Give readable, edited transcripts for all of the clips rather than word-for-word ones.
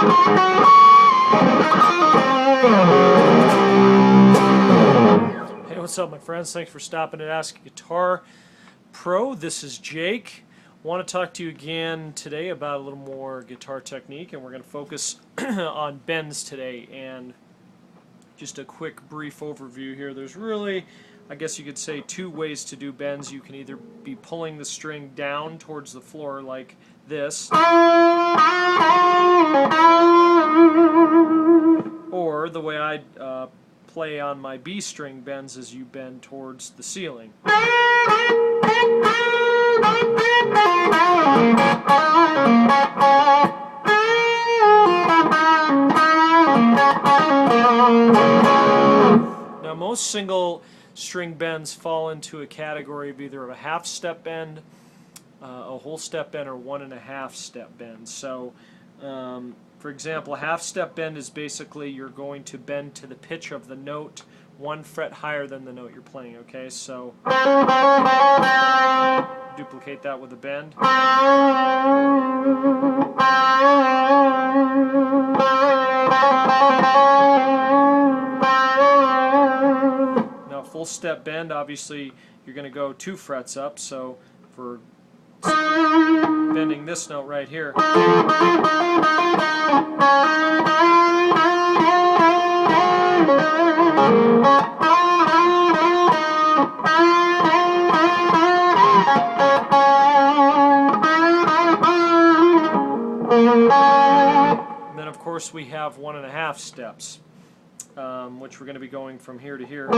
Hey, what's up, my friends? Thanks for stopping at Ask a Guitar Pro. This is Jake. Want to talk to you again today about a little more guitar technique, and we're going to focus on bends today. And just a quick brief overview here. There's really, I guess you could say, two ways to do bends. You can either be pulling the string down towards the floor like this, or the way I play on my B string bends is you bend towards the ceiling. Now most single string bends fall into a category of either a half step bend, a whole step bend, or 1.5 step bend. So for example, a half step bend is basically you're going to bend to the pitch of the note 1 fret higher than the note you're playing, okay? So duplicate that with a bend. Now full step bend, obviously you're going to go 2 frets up, so for bending this note right here, and then of course we have 1.5 steps, which we're going to be going from here to here.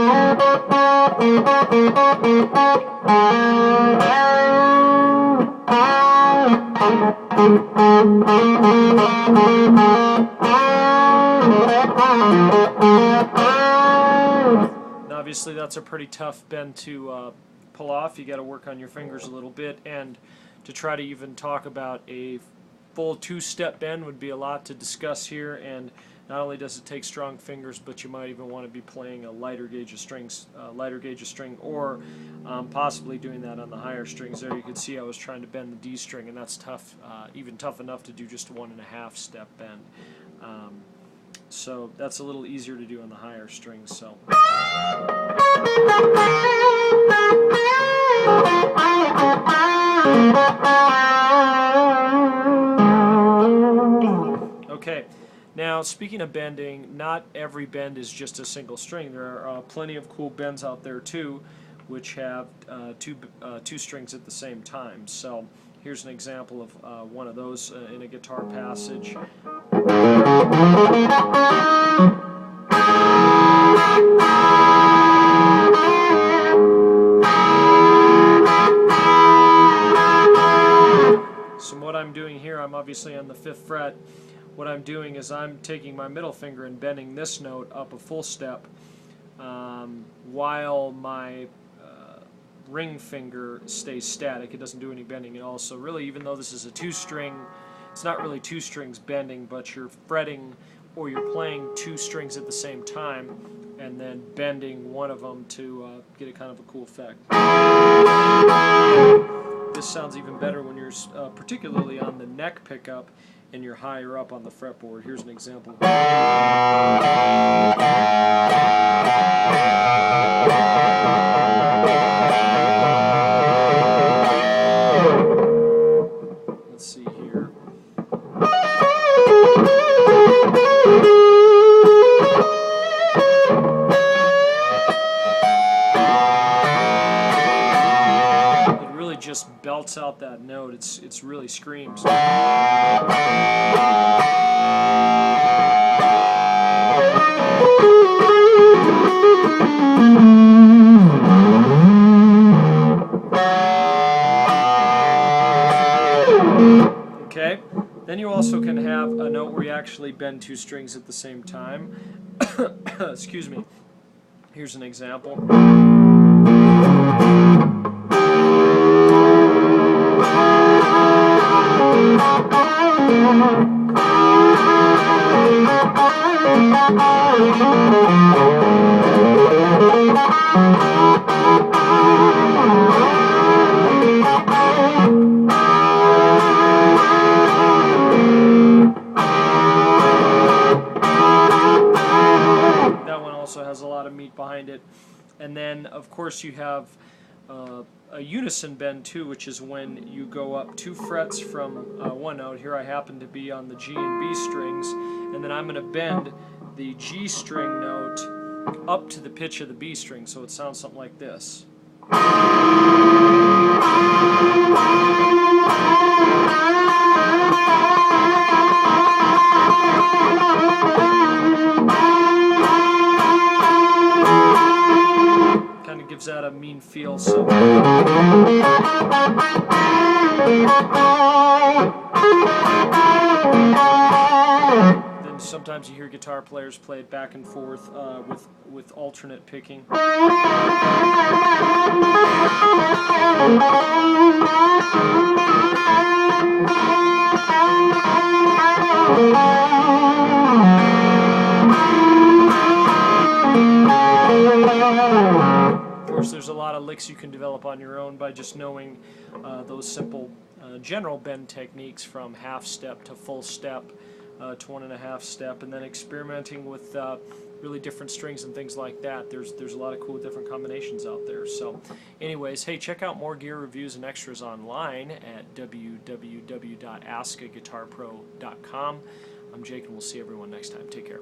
And obviously that's a pretty tough bend to pull off. You got to work on your fingers a little bit, and to try to even talk about a full 2-step bend would be a lot to discuss here. And not only does it take strong fingers, but you might even want to be playing a lighter gauge of string, or possibly doing that on the higher strings. There you can see I was trying to bend the D string, and that's tough, even tough enough to do just a 1.5 step bend. So that's a little easier to do on the higher strings. So. Okay. Now, speaking of bending, not every bend is just a single string. There are plenty of cool bends out there too, which have two strings at the same time. So here's an example of one of those in a guitar passage. So what I'm doing here, I'm obviously on the 5th fret. What I'm doing is I'm taking my middle finger and bending this note up a full step, while my ring finger stays static. It doesn't do any bending at all. So really, even though this is a 2-string, it's not really 2 strings bending, but you're fretting, or you're playing 2 strings at the same time and then bending one of them to get a kind of a cool effect. This sounds even better when you're particularly on the neck pickup and you're higher up on the fretboard. Here's an example. Let's see here. It really just belts out that note. It's really screams. Okay, then you also can have a note where you actually bend 2 strings at the same time. Excuse me. Here's an example. And then, of course, you have a unison bend too, which is when you go up 2 frets from one note. Here I happen to be on the G and B strings, and then I'm going to bend the G string note up to the pitch of the B string, so it sounds something like this. Kind of gives that a mean feel. So then sometimes you hear guitar players play it back and forth with alternate picking. Of course, there's a lot of licks you can develop on your own by just knowing those simple general bend techniques, from half step to full step to 1.5 step, and then experimenting with really different strings and things like that. There's a lot of cool different combinations out there. So anyways, hey, check out more gear reviews and extras online at www.askaguitarpro.com. I'm Jake, and we'll see everyone next time. Take care.